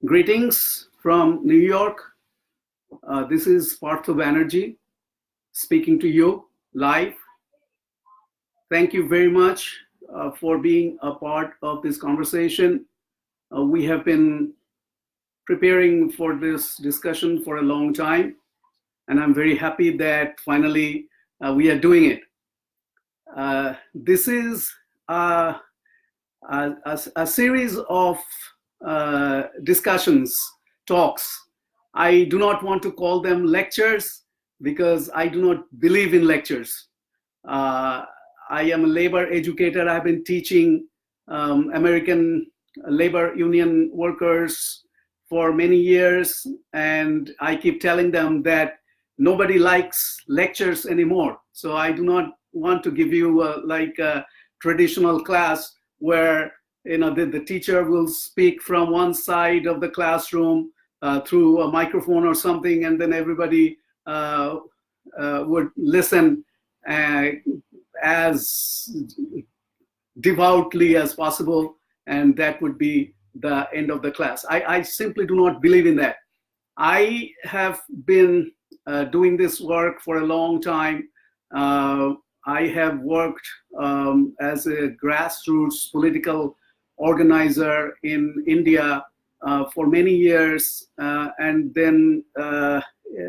Greetings from New York. This is Partho Banerjee speaking to you live. Thank you very much for being a part of this conversation. We have been preparing for this discussion for a long time, and I'm very happy that finally we are doing it. This is a series of discussions, talks. I do not want to call them lectures because I do not believe in lectures. I am a labor educator. I've been teaching American labor union workers for many years, and I keep telling them that nobody likes lectures anymore. So I do not want to give you like a traditional class where the teacher will speak from one side of the classroom through a microphone or something, and then everybody would listen as devoutly as possible, and that would be the end of the class. I simply do not believe in that. I have been doing this work for a long time. I have worked as a grassroots political organizer in India for many years, and then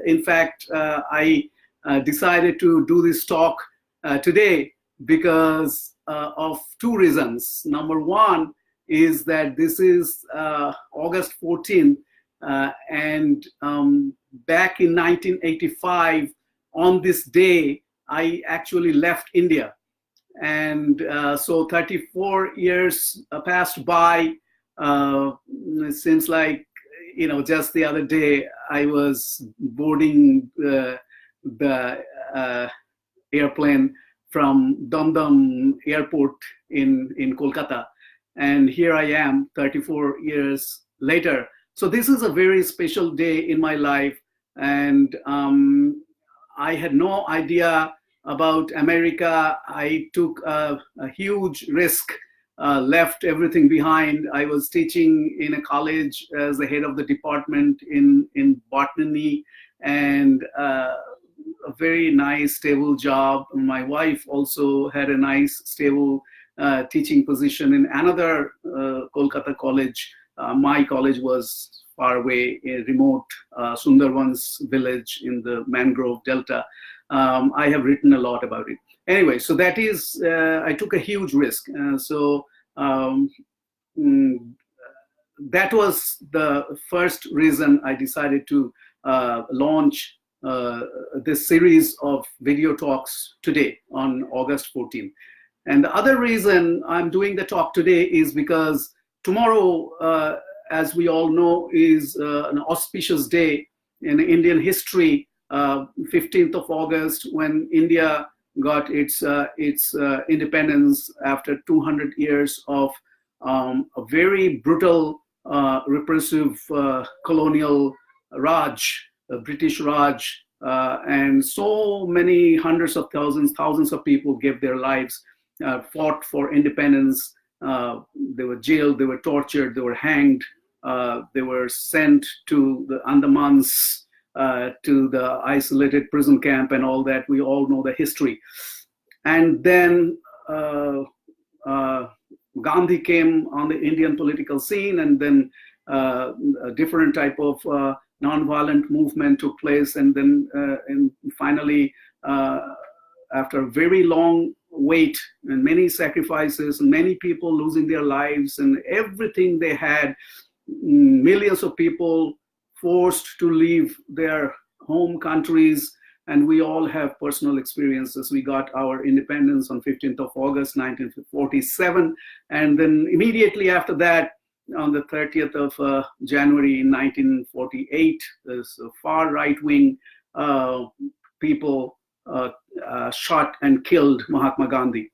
in fact I decided to do this talk today because of two reasons. Number one is that this is August 14th, and back in 1985 on this day I actually left India. And so 34 years passed by. Since just the other day I was boarding the airplane from Dum Dum Airport in Kolkata, and here I am 34 years later. So this is a very special day in my life, and I had no idea about America. I took a huge risk, left everything behind. I was teaching in a college as the head of the department in botany, and a very nice stable job. My wife also had a nice stable teaching position in another Kolkata college. My college was far away, a remote Sundarban's village in the mangrove delta. I have written a lot about it. Anyway, so that is, I took a huge risk. That was the first reason I decided to launch this series of video talks today on August 14th. And the other reason I'm doing the talk today is because tomorrow, as we all know, is an auspicious day in Indian history. 15th of August, when India got its independence after 200 years of a very brutal, repressive colonial Raj, British Raj, and so many hundreds of thousands of people gave their lives, fought for independence. They were jailed, they were tortured, they were hanged, they were sent to the Andamans, to the isolated prison camp and all that. We all know the history. And then Gandhi came on the Indian political scene, and then a different type of nonviolent movement took place. And then and finally, after a very long wait and many sacrifices, and many people losing their lives and everything they had, millions of people forced to leave their home countries, and we all have personal experiences. We got our independence on 15th of August 1947, and then immediately after that, on the 30th of January 1948, this far right-wing people shot and killed Mahatma Gandhi.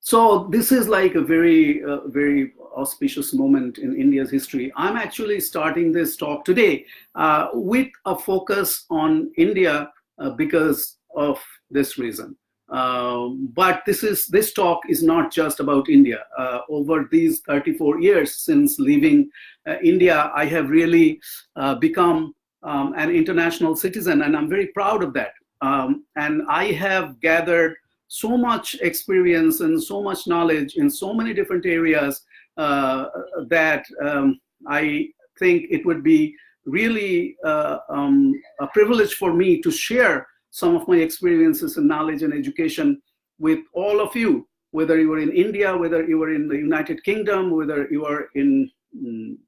So this is like a very, very auspicious moment in India's history. I'm actually starting this talk today with a focus on India because of this reason. But this talk is not just about India. Over these 34 years since leaving India, I have really become an international citizen, and I'm very proud of that. And I have gathered so much experience and so much knowledge in so many different areas that I think it would be really a privilege for me to share some of my experiences and knowledge and education with all of you, whether you are in India, whether you are in the United Kingdom, whether you are in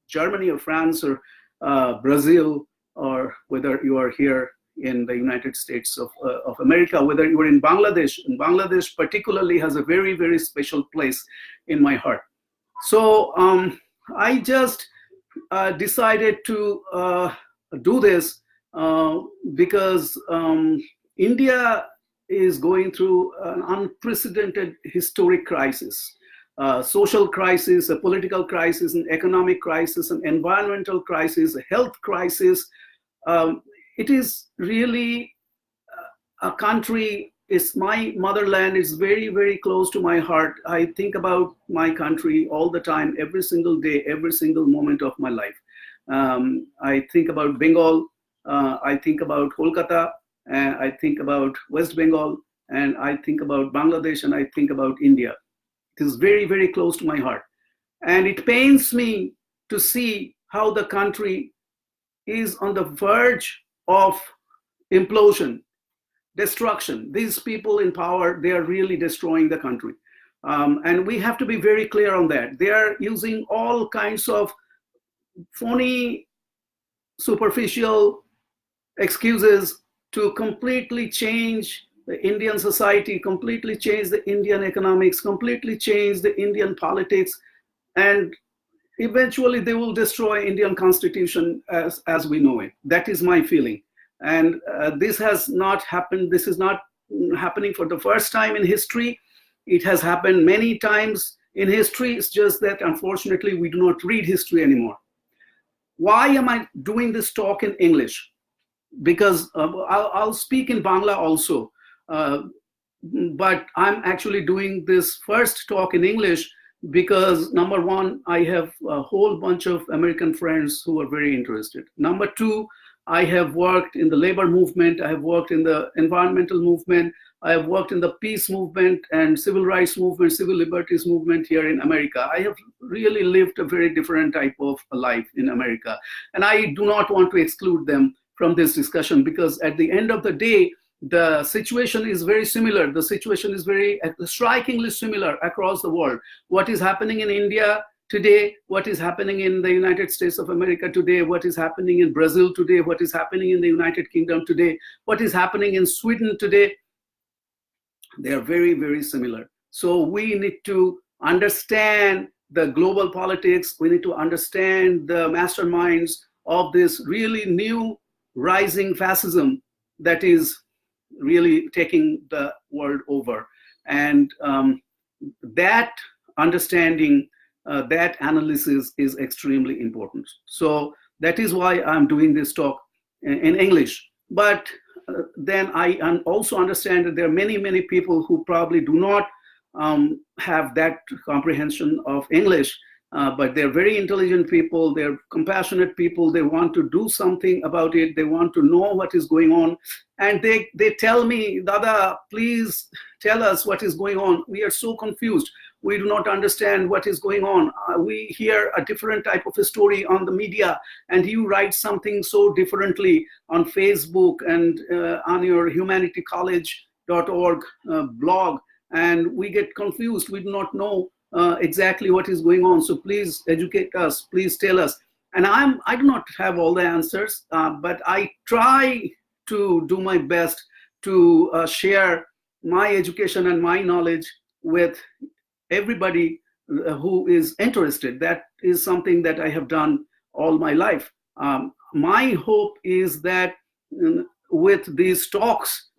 Germany or France or Brazil, or whether you are here in the United States of America, whether you are in Bangladesh. And Bangladesh particularly has a very, very special place in my heart. So I just decided to do this because India is going through an unprecedented historic crisis, social crisis, a political crisis, an economic crisis, an environmental crisis, a health crisis. It is really a country. It's my motherland. It's very, very close to my heart. I think about my country all the time, every single day, every single moment of my life. I think about Bengal. I think about Kolkata. And I think about West Bengal. And I think about Bangladesh. And I think about India. It is very, very close to my heart. And it pains me to see how the country is on the verge of implosion, destruction. These people in power, they are really destroying the country. And we have to be very clear on that. They are using all kinds of phony, superficial excuses to completely change the Indian society, completely change the Indian economics, completely change the Indian politics, and eventually they will destroy Indian constitution as we know it. That is my feeling. And this has not happened. This is not happening for the first time in history. It has happened many times in history. It's just that unfortunately we do not read history anymore. Why am I doing this talk in English? Because I'll speak in Bangla also. But I'm actually doing this first talk in English because, number one, I have a whole bunch of American friends who are very interested. Number two, I have worked in the labor movement. I have worked in the environmental movement. I have worked in the peace movement and civil rights movement, civil liberties movement here in America. I have really lived a very different type of life in America. And I do not want to exclude them from this discussion because at the end of the day, the situation is very similar. The situation is very strikingly similar across the world. What is happening in India today, what is happening in the United States of America today, what is happening in Brazil today, what is happening in the United Kingdom today, what is happening in Sweden today, they are very, very similar. So we need to understand the global politics. We need to understand the masterminds of this really new rising fascism that is really taking the world over. And that understanding, that analysis is extremely important. So that is why I'm doing this talk in English. But then I also understand that there are many, many people who probably do not have that comprehension of English, but they're very intelligent people, they're compassionate people, they want to do something about it, they want to know what is going on. And they tell me, Dada, please tell us what is going on. We are so confused. We do not understand what is going on. We hear a different type of a story on the media, and you write something so differently on Facebook and on your humanitycollege.org blog, and we get confused. We do not know exactly what is going on. So please educate us. Please tell us. And I do not have all the answers, but I try to do my best to share my education and my knowledge with everybody who is interested. That is something that I have done all my life. My hope is that with these talks,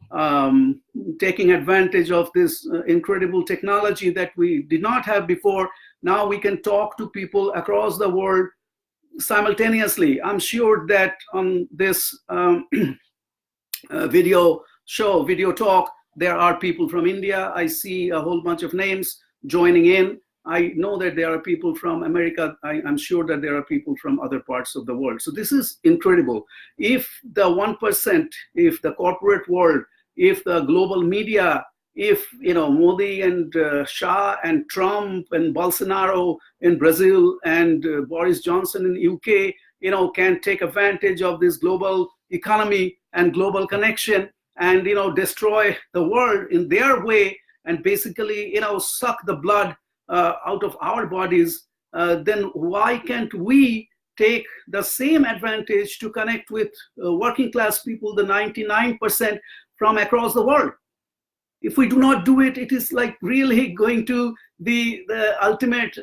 taking advantage of this incredible technology that we did not have before, now we can talk to people across the world simultaneously. I'm sure that on this video talk, There are people from India. I see a whole bunch of names joining in. I know that there are people from America. I'm sure that there are people from other parts of the world. So this is incredible. If the 1%, if the corporate world, if the global media, if Modi and Shah and Trump and Bolsonaro in Brazil and Boris Johnson in the UK, can take advantage of this global economy and global connection and destroy the world in their way and basically suck the blood out of our bodies, then why can't we take the same advantage to connect with working class people, the 99% from across the world? If we do not do it, it is like really going to be the ultimate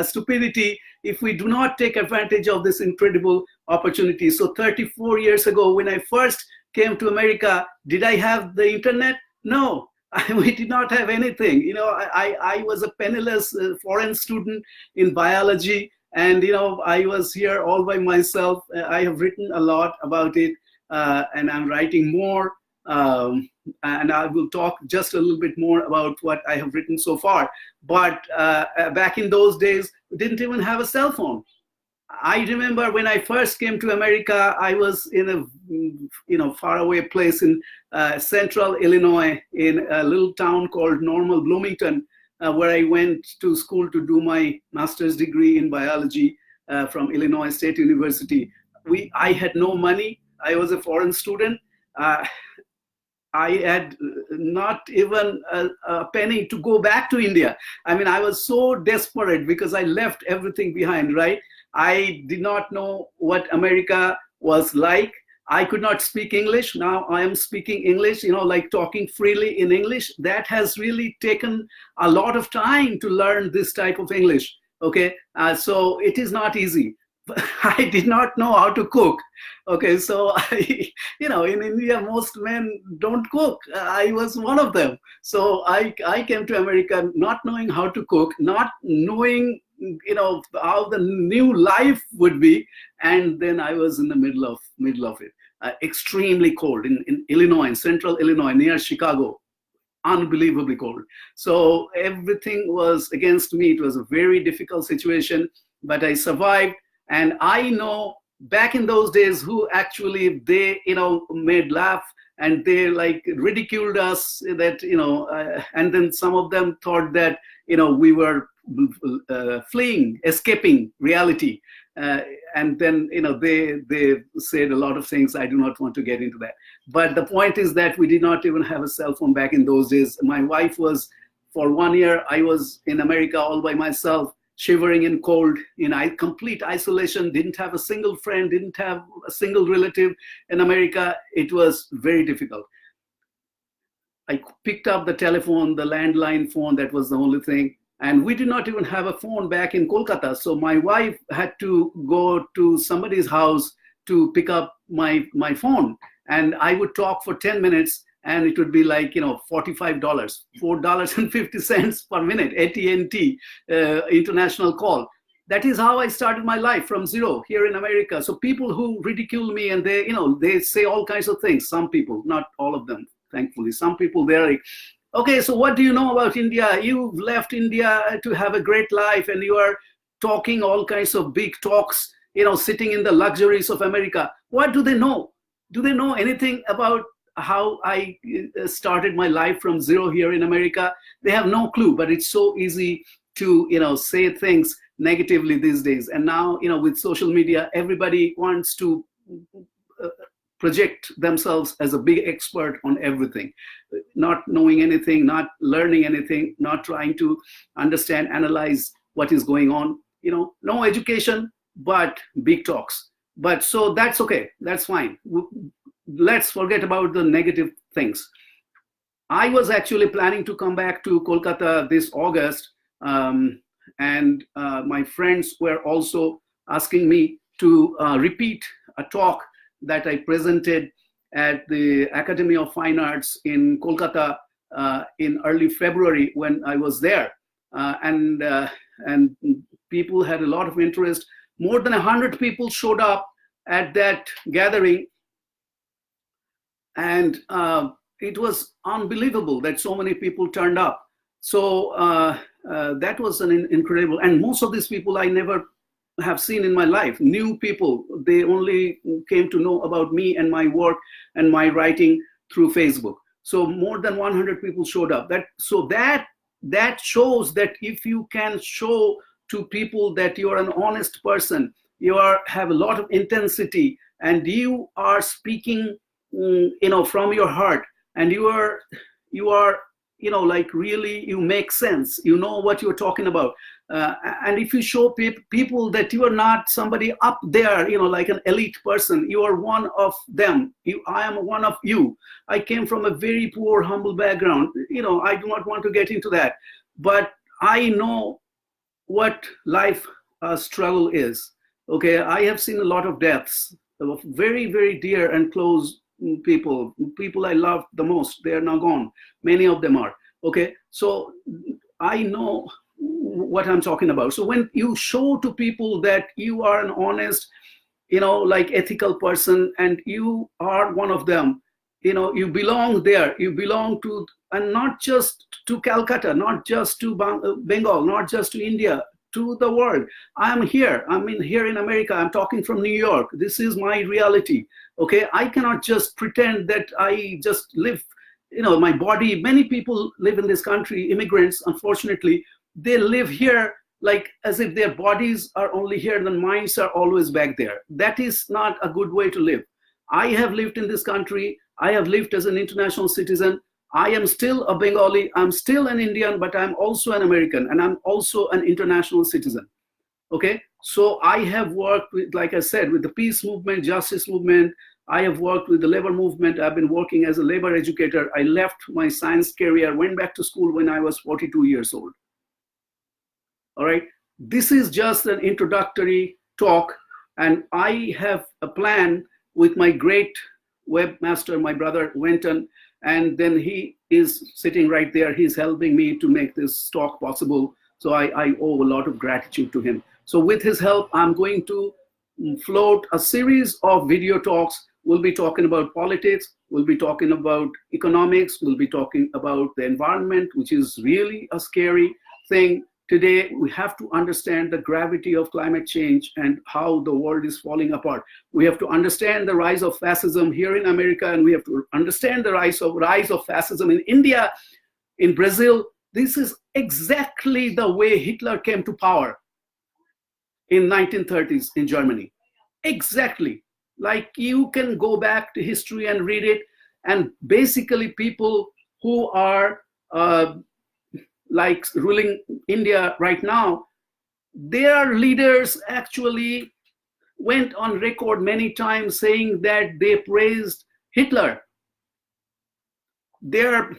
stupidity if we do not take advantage of this incredible opportunity. So 34 years ago, when I first came to America, did I have the internet? No. We did not have anything. I was a penniless foreign student in biology, and I was here all by myself. I have written a lot about it, and I'm writing more. And I will talk just a little bit more about what I have written so far. But back in those days, we didn't even have a cell phone. I remember when I first came to America, I was in a faraway place in central Illinois, in a little town called Normal Bloomington, where I went to school to do my master's degree in biology from Illinois State University. I had no money. I was a foreign student. I had not even a penny to go back to India. I mean, I was so desperate because I left everything behind, right? I did not know what America was like. I could not speak English. Now I am speaking English, like talking freely in English. That has really taken a lot of time to learn this type of English. Okay, so it is not easy. I did not know how to cook. Okay, so in India, most men don't cook. I was one of them. So I came to America not knowing how to cook, not knowing, how the new life would be. And then I was in the middle of it. Extremely cold in Illinois, in central Illinois, near Chicago. Unbelievably cold. So everything was against me. It was a very difficult situation, but I survived. And I know back in those days who actually they, made laugh and they like ridiculed us that, and then some of them thought that, we were escaping reality. And then, they said a lot of things. I do not want to get into that. But the point is that we did not even have a cell phone back in those days. My wife was, for 1 year, I was in America all by myself, shivering in cold, in complete isolation, didn't have a single friend, didn't have a single relative in America. It was very difficult. I picked up the telephone, the landline phone, that was the only thing. And we did not even have a phone back in Kolkata. So my wife had to go to somebody's house to pick up my phone. And I would talk for 10 minutes and it would be like, $45, $4.50 per minute, AT&T international call. That is how I started my life from zero here in America. So people who ridicule me and they say all kinds of things. Some people, not all of them, thankfully. Some people, they're like, okay, so what do you know about India? You've left India to have a great life and you are talking all kinds of big talks, sitting in the luxuries of America. What do they know? Do they know anything about how I started my life from zero here in America? They have no clue, but it's so easy to, say things negatively these days. And now, with social media, everybody wants to project themselves as a big expert on everything, not knowing anything, not learning anything, not trying to understand, analyze what is going on, no education, but big talks. But so that's okay, that's fine. Let's forget about the negative things. I was actually planning to come back to Kolkata this August, and my friends were also asking me to repeat a talk that I presented at the Academy of Fine Arts in Kolkata in early February when I was there. And people had a lot of interest. More than 100 people showed up at that gathering. And it was unbelievable that so many people turned up. So that was an incredible, and most of these people I never have seen in my life. New people, they only came to know about me and my work and my writing through Facebook. So more than 100 people showed up. That shows that if you can show to people that you are an honest person, have a lot of intensity, and you are speaking, from your heart, and you are, like really you make sense, you know what you're talking about. And if you show people that you are not somebody up there, like an elite person, you are one of them. I am one of you. I came from a very poor, humble background. I do not want to get into that, but I know what life struggle is. Okay, I have seen a lot of deaths of very, very dear and close people I loved the most. They are now gone. Many of them are. Okay, so I know what I'm talking about. So when you show to people that you are an honest, like ethical person, and you are one of them, you belong there, you belong to, and not just to Calcutta, not just to Bengal, not just to India, to the world. I'm here in America. I'm talking from New York. This is my reality. Okay, I cannot just pretend that I just live, my body. Many people live in this country, immigrants, unfortunately, they live here like as if their bodies are only here and the minds are always back there. That is not a good way to live. I have lived in this country. I have lived as an international citizen. I am still a Bengali. I'm still an Indian, but I'm also an American, and I'm also an international citizen. Okay, so I have worked with, like I said, with the peace movement, justice movement. I have worked with the labor movement. I've been working as a labor educator. I left my science career, went back to school when I was 42 years old. All right, this is just an introductory talk, and I have a plan with my great webmaster, my brother Wenton, and then he is sitting right there. He's helping me to make this talk possible. So I owe a lot of gratitude to him. So with his help, I'm going to float a series of video talks. We'll be talking about politics. We'll be talking about economics. We'll be talking about the environment, which is really a scary thing. Today, we have to understand the gravity of climate change and how the world is falling apart. We have to understand the rise of fascism here in America, and we have to understand the rise of fascism in India, in Brazil. This is exactly the way Hitler came to power in 1930s in Germany. Exactly. Like, you can go back to history and read it, and basically people who are like ruling India right now, their leaders actually went on record many times saying that they praised Hitler. Their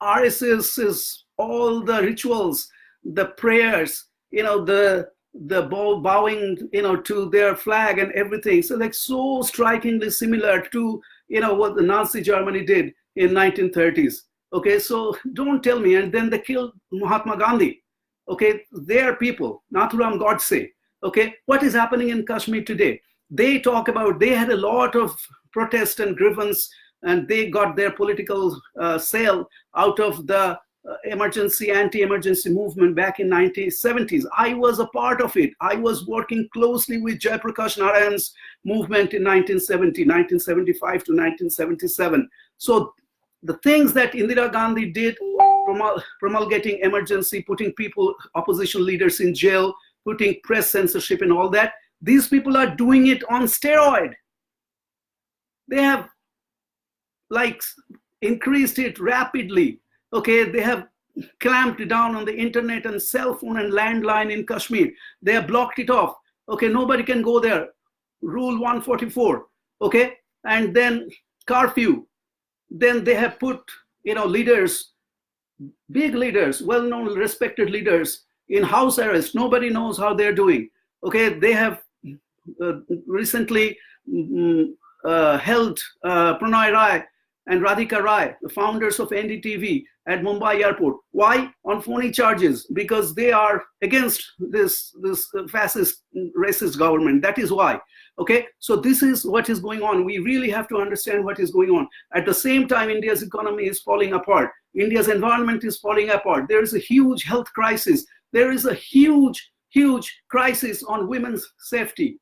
RSS is all the rituals, the prayers, the bowing, to their flag and everything. So like so strikingly similar to, what the Nazi Germany did in 1930s. Okay, so don't tell me. And then they killed Mahatma Gandhi. Okay, their people, Nathuram Godse. Okay, what is happening in Kashmir today? They talk about, they had a lot of protest and grievance, and they got their political sale out of the anti-emergency movement back in 1970s. I was a part of it. I was working closely with Jayaprakash Narayan's movement in 1975 to 1977. So the things that Indira Gandhi did, promulgating emergency, putting people, opposition leaders in jail, putting press censorship and all that, these people are doing it on steroid. They have like increased it rapidly. Okay, they have clamped down on the internet and cell phone and landline in Kashmir. They have blocked it off. Okay, nobody can go there. Rule 144. Okay, and then curfew. Then they have put, leaders, big leaders, well-known, respected leaders in house arrest. Nobody knows how they're doing. Okay, they have recently held Pranay Rai and Radhika Rai, the founders of NDTV, at Mumbai airport. Why? On phony charges, because they are against this fascist, racist government. That is why. Okay, so this is what is going on. We really have to understand what is going on. At the same time, India's economy is falling apart. India's environment is falling apart. There is a huge health crisis. There is a huge crisis on women's safety.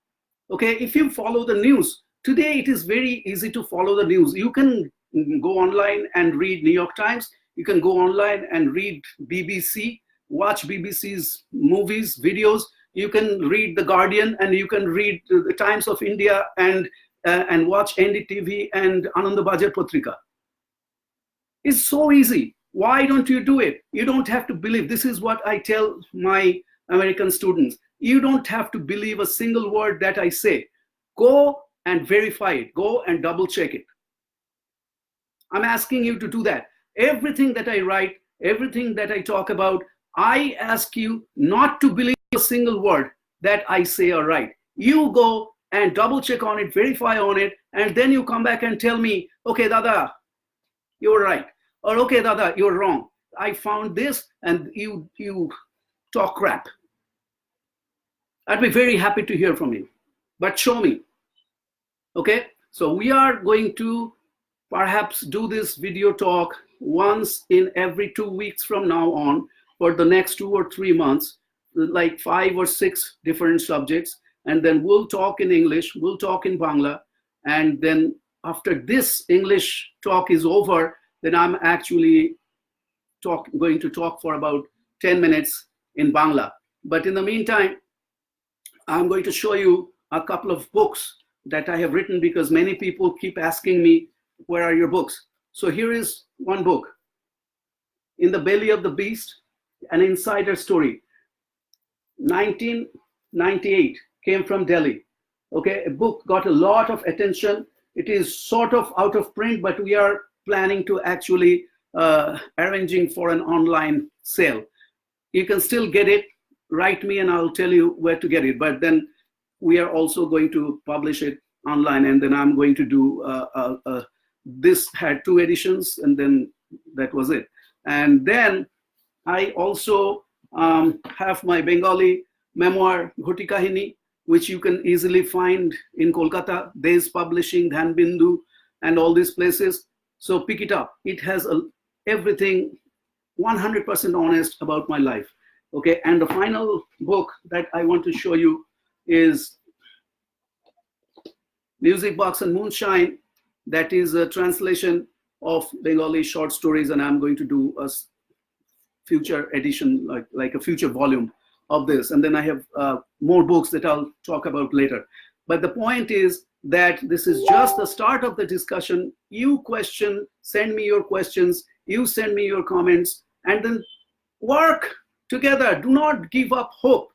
Okay, if you follow the news, today it is very easy to follow the news. You can go online and read New York Times. You can go online and read BBC, watch BBC's movies, videos. You can read The Guardian, and you can read the Times of India and watch NDTV and Anandabhajar Patrika. It's so easy. Why don't you do it? You don't have to believe. This is what I tell my American students. You don't have to believe a single word that I say. Go and verify it. Go and double check it. I'm asking you to do that. Everything that I write, everything that I talk about, I ask you not to believe a single word that I say or write. You go and double check on it, verify on it, and then you come back and tell me, okay, Dada, you're right. Or okay, Dada, you're wrong. I found this, and you talk crap. I'd be very happy to hear from you, but show me. Okay, so we are going to perhaps do this video talk once in every 2 weeks from now on for the next 2 or 3 months, like 5 or 6 different subjects. And then we'll talk in English, we'll talk in Bangla. And then after this English talk is over, then I'm actually going to talk for about 10 minutes in Bangla. But in the meantime, I'm going to show you a couple of books that I have written, because many people keep asking me, where are your books? So here is one book, In the Belly of the Beast, an Insider Story. 1998, came from Delhi. Okay, a book got a lot of attention. It is sort of out of print, but we are planning to actually arranging for an online sale. You can still get it. Write me and I'll tell you where to get it. But then we are also going to publish it online, and then I'm going to do this had 2 editions, and then that was it. And then I also have my Bengali memoir, Ghoti Kahini, which you can easily find in Kolkata, Dez Publishing, Dhanbindu, and all these places. So pick it up. It has everything 100% honest about my life. Okay, and the final book that I want to show you is Music Box and Moonshine. That is a translation of Bengali short stories, and I'm going to do a future edition, like a future volume of this. And then I have more books that I'll talk about later. But the point is that this is just the start of the discussion. You question, send me your questions, you send me your comments, and then work together. Do not give up hope.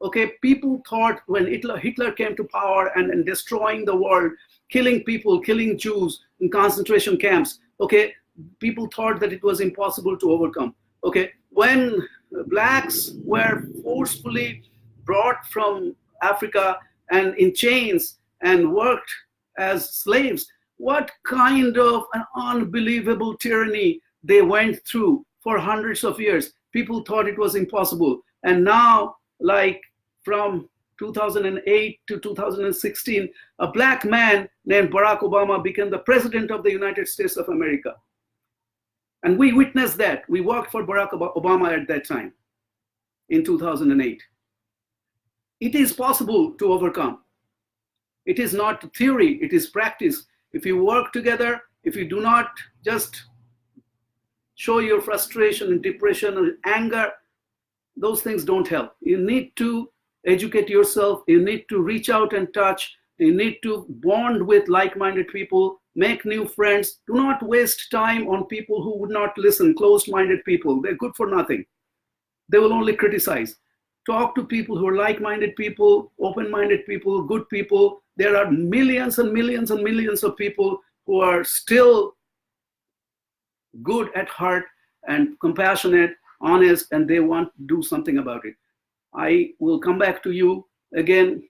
Okay, people thought when Hitler came to power and destroying the world, killing people, killing Jews in concentration camps, okay, people thought that it was impossible to overcome. Okay, when blacks were forcefully brought from Africa and in chains and worked as slaves, what kind of an unbelievable tyranny they went through for hundreds of years. People thought it was impossible. And now, like from 2008 to 2016, a black man named Barack Obama became the president of the United States of America. And we witnessed that. We worked for Barack Obama at that time in 2008. It is possible to overcome. It is not theory, it is practice. If you work together, if you do not just show your frustration and depression and anger, those things don't help. You need to educate yourself. You need to reach out and touch. You need to bond with like-minded people, make new friends. Do not waste time on people who would not listen, closed-minded people. They're good for nothing. They will only criticize. Talk to people who are like-minded people, open-minded people, good people. There are millions and millions and millions of people who are still good at heart and compassionate, honest, and they want to do something about it. I will come back to you again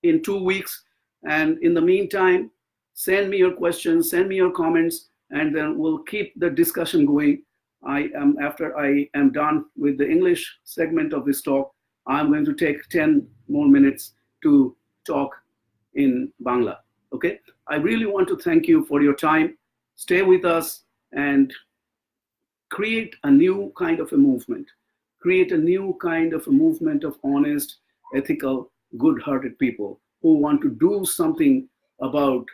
in 2 weeks. And in the meantime, send me your questions, send me your comments, and then we'll keep the discussion going. after I am done with the English segment of this talk, I'm going to take 10 more minutes to talk in Bangla. Okay? I really want to thank you for your time. Stay with us and create a new kind of a movement. Create a new kind of a movement of honest, ethical, good-hearted people who want to do something about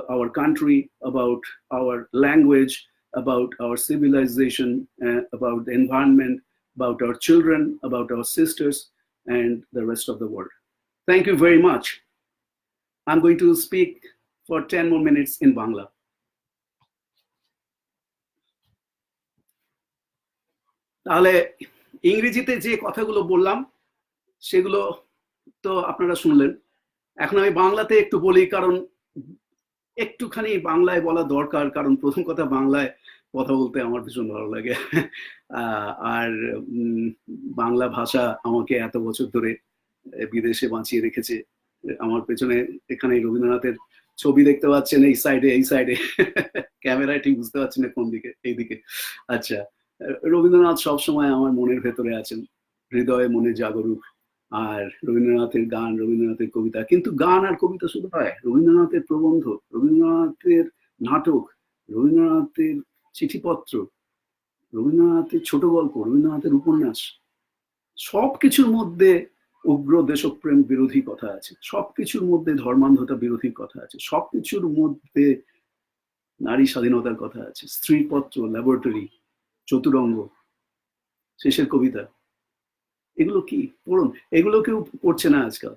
our country, about our language, about our civilization, about the environment, about our children, about our sisters, and the rest of the world. Thank you very much. I'm going to speak for 10 more minutes in Bangla. তাহলে ইংরেজিতে যে কথাগুলো বললাম সেগুলো তো আপনারা শুনলেন। এখন আমি বাংলাতে একটু বলি, কারণ একটুখানি বাংলায় বলা দরকার, কারণ প্রথম কথা বাংলায় কথা বলতে আমার ভীষণ ভালো লাগে। আর বাংলা ভাষা আমাকে এত বছর ধরে বিদেশে বাঁচিয়ে রেখেছে। আমার পেছনে এখানে রবীন্দ্রনাথের ছবি দেখতে পাচ্ছেন, এই সাইডে ক্যামেরায় ঠিক বুঝতে পারছি না কোন দিকে, এইদিকে। আচ্ছা, রবীন্দ্রনাথ সবসময় আমার মনের ভেতরে আছেন, হৃদয়ে মনে জাগরুক। আর রবীন্দ্রনাথের গান, রবীন্দ্রনাথের কবিতা, কিন্তু গান আর কবিতা শুধু হয়, রবীন্দ্রনাথের প্রবন্ধ, রবীন্দ্রনাথের নাটক, রবীন্দ্রনাথের চিঠিপত্র, রবীন্দ্রনাথের ছোট গল্প, রবীন্দ্রনাথের উপন্যাস, সবকিছুর মধ্যে উগ্র দেশপ্রেম বিরোধী কথা আছে, সবকিছুর মধ্যে ধর্মান্ধতা বিরোধী কথা আছে, সবকিছুর মধ্যে নারী স্বাধীনতার কথা আছে। স্ত্রীপত্র, ল্যাবরেটরি, চতুরঙ্গ, শেষের কবিতা, এগুলো কি পড়ুন, এগুলো কেউ পড়ছে না আজকাল।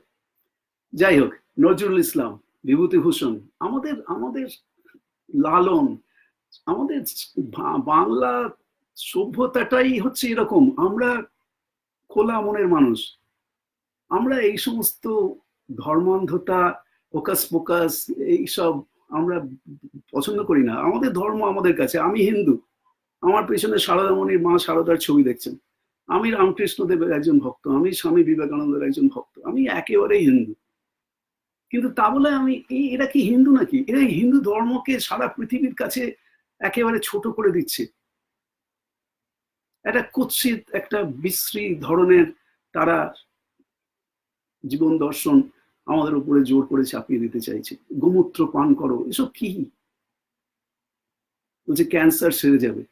যাই হোক, নজরুল ইসলাম, বিভূতিভূষণ, আমাদের আমাদের লালন, আমাদের বাংলা সভ্যতাটাই হচ্ছে এরকম। আমরা খোলা মনের মানুষ, আমরা এই সমস্ত ধর্মান্ধতা, ফোকাস ফোকাস, এইসব আমরা পছন্দ করি না। আমাদের ধর্ম আমাদের কাছে। আমি হিন্দু, আমার পেছনে সারদামণির মা সারদার ছবি দেখছেন। আমি রামকৃষ্ণদেবের একজন ভক্ত, আমি স্বামী বিবেকানন্দের একজন ভক্ত, আমি একেবারেই হিন্দু। কিন্তু তা বলে আমি এরা কি হিন্দু নাকি? এরা হিন্দু ধর্মকে সারা পৃথিবীর কাছে একেবারে ছোট করে দিচ্ছে। একটা কুৎসিত, একটা বিশ্রী ধরনের তারা জীবন দর্শন আমাদের উপরে জোর করে চাপিয়ে দিতে চাইছে। গোমূত্র পান করো, এসব কি? বলছে ক্যান্সার সেরে যাবে।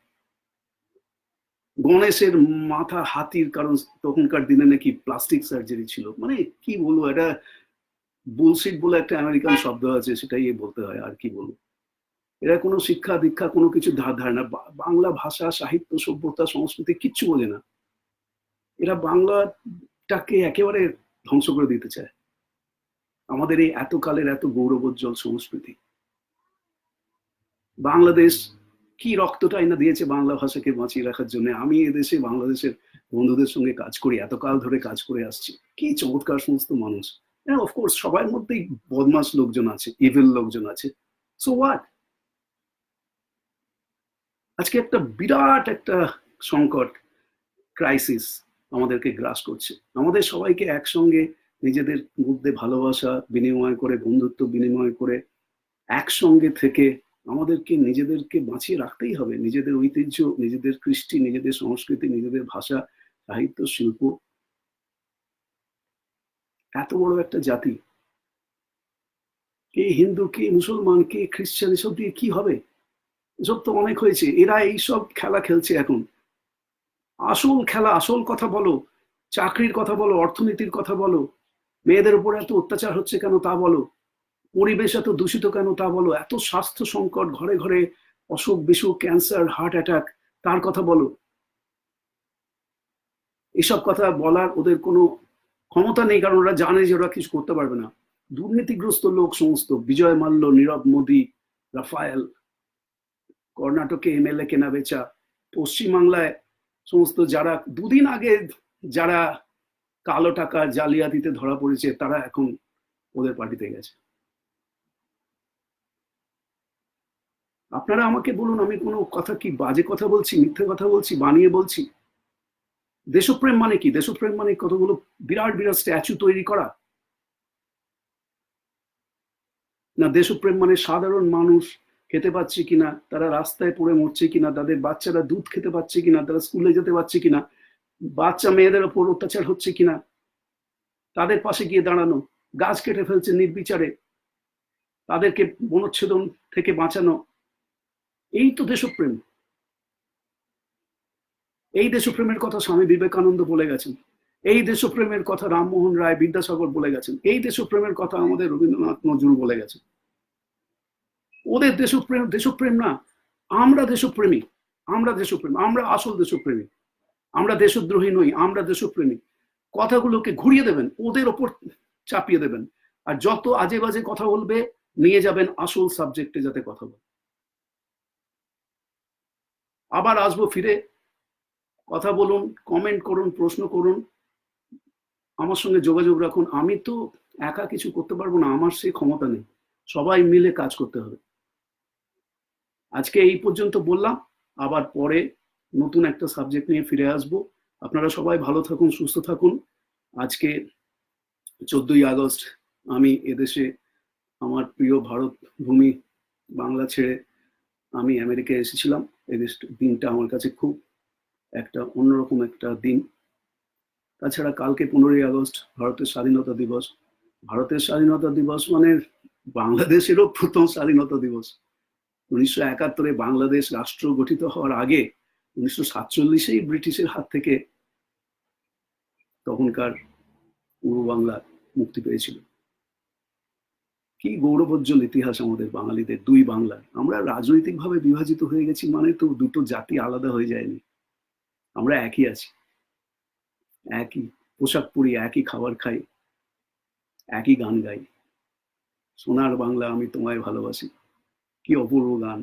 গণেশের মাথা হাতির, কারণ তখনকার দিনে নাকি প্লাস্টিক সার্জারি ছিল। মানে কি বলবো, এটা বুলশিট বলে একটা আমেরিকান শব্দ আছে, সেটাই বলতে হয়, আর কি বলবো। এরা কোনো শিক্ষা দীক্ষা কোনো কিছু ধারণা, বাংলা ভাষা, সাহিত্য, সভ্যতা, সংস্কৃতি কিচ্ছু বোঝে না। এরা বাংলাটাকে একেবারে ধ্বংস করে দিতে চায়, আমাদের এই এতকালের এত গৌরবোজ্জ্বল সংস্কৃতি। বাংলাদেশ কি রক্তটাই না দিয়েছে বাংলা ভাষাকে বাঁচিয়ে রাখার জন্য। আমি এদেশে বাংলাদেশের বন্ধুদের সঙ্গে কাজ করি, এতকাল ধরে কাজ করে আসছি। কি চমৎকার সমস্ত মানুষ। অফকোর্স সবার মধ্যেই বদমাস লোকজন আছে, ইভিল লোকজন আছে। So what? আজকে একটা বিরাট একটা সংকট, ক্রাইসিস আমাদেরকে গ্রাস করছে। আমাদের সবাইকে একসঙ্গে নিজেদের মধ্যে ভালোবাসা বিনিময় করে, বন্ধুত্ব বিনিময় করে, একসঙ্গে থেকে আমাদেরকে নিজেদেরকে বাঁচিয়ে রাখতেই হবে। নিজেদের ঐতিহ্য, নিজেদের কৃষ্টি, নিজেদের সংস্কৃতি, নিজেদের ভাষা, সাহিত্য, শিল্প। এত বড় একটা জাতি, কে হিন্দু, কে মুসলমান, কে খ্রিস্টান, এসব দিয়ে কি হবে? এসব তো অনেক হয়েছে। এরা এইসব খেলা খেলছে এখন। আসল খেলা, আসল কথা বলো, চাকরির কথা বলো, অর্থনীতির কথা বলো, মেয়েদের উপর এত অত্যাচার হচ্ছে কেন তা বলো, পরিবেশ এত দূষিত কেন তা বলো, এত স্বাস্থ্য সংকট, ঘরে ঘরে অসুখ বিসুখ, ক্যান্সার, হার্ট অ্যাটাক, তার কথা বলো। এসব কথা বলার ওদের কোনো ক্ষমতা নেই, কারণ ওরা জানে যে ওরা কিছু করতে পারবে না। দুর্নীতিগ্রস্ত লোক সমস্ত, বিজয় মাল্য, নীরব মোদী, রাফায়েল, কর্ণাটকে এমএলএ কেনা বেচা, পশ্চিমবাংলায় সমস্ত যারা দুদিন আগে যারা কালো টাকা জালিয়াতিতে ধরা পড়েছে, তারা এখন ওদের পার্টিতে গেছে। আপনারা আমাকে বলুন, আমি কোনো কথা কি বাজে কথা বলছি, মিথ্যে কথা বলছি, বানিয়ে বলছি? দেশপ্রেম মানে কি? দেশপ্রেম মানে কতগুলো বিরাট বিরাট স্ট্যাচু তৈরি করা? না, দেশপ্রেম মানে সাধারণ মানুষ খেতে পাচ্ছে কিনা, তারা রাস্তায় পড়ে মরছে কিনা, তাদের বাচ্চারা দুধ খেতে পাচ্ছে কিনা, তারা স্কুলে যেতে পারছে কিনা, বাচ্চা মেয়েদের ওপর অত্যাচার হচ্ছে কিনা, তাদের পাশে গিয়ে দাঁড়ানো, গাছ কেটে ফেলছে নির্বিচারে, তাদেরকে বনচ্ছেদন থেকে বাঁচানো, এই তো দেশপ্রেম। এই দেশপ্রেমের কথা স্বামী বিবেকানন্দ বলে গেছেন, এই দেশপ্রেমের কথা রামমোহন রায় বিদ্যাসাগর বলে গেছেন, এই দেশপ্রেমের কথা আমাদের রবীন্দ্রনাথ নজরুল বলে গেছেন। ওদের দেশপ্রেম দেশপ্রেম না, আমরা দেশপ্রেমী, আমরা দেশপ্রেমী, আমরা আসল দেশপ্রেমী, আমরা দেশদ্রোহী নই, আমরা দেশপ্রেমী। কথাগুলোকে ঘুরিয়ে দেবেন, ওদের ওপর চাপিয়ে দেবেন, আর যত আজে বাজে কথা বলবে নিয়ে যাবেন আসল সাবজেক্টে যাতে কথা বলে। আবার আসবো ফিরে, কথা বলুন, কমেন্ট করুন, প্রশ্ন করুন, আমার সঙ্গে যোগাযোগ রাখুন। আমি তো একা কিছু করতে পারবো না, আমার সেই ক্ষমতা নেই, সবাই মিলে কাজ করতে হবে। আজকে এই পর্যন্ত বললাম, আবার পরে নতুন একটা সাবজেক্ট নিয়ে ফিরে আসবো। আপনারা সবাই ভালো থাকুন, সুস্থ থাকুন। আজকে 14ই আগস্ট আমি এদেশে আমার প্রিয় ভারত ভূমি বাংলা ছেড়ে আমি আমেরিকায় এসেছিলাম। এই দিনটা আমার কাছে খুব একটা অন্যরকম একটা দিন। তাছাড়া কালকে 15ই আগস্ট ভারতের স্বাধীনতা দিবস। ভারতের স্বাধীনতা দিবস মানে বাংলাদেশেরও প্রথম স্বাধীনতা দিবস। 1971-এ বাংলাদেশ রাষ্ট্র গঠিত হওয়ার আগে 1947-এই ব্রিটিশের হাত থেকে তখনকার পূর্ব বাংলা মুক্তি পেয়েছিল। কি গৌরবোজ্জ্বল ইতিহাস আমাদের বাঙালিদের, দুই বাংলার। আমরা রাজনৈতিকভাবে বিভাজিত হয়ে গেছি মানে তো দুটো জাতি আলাদা হয়ে যায়নি, আমরা একই আছি, একই পোশাক পরি, একই খাবার খাই, একই গান গাই, সোনার বাংলা আমি তোমায় ভালোবাসি, কি অপূর্ব গান।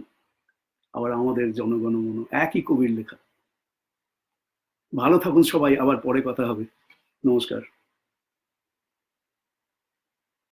আবার আমাদের জনগণমন, একই কবির লেখা। ভালো থাকুন সবাই, আবার পরে কথা হবে। নমস্কার।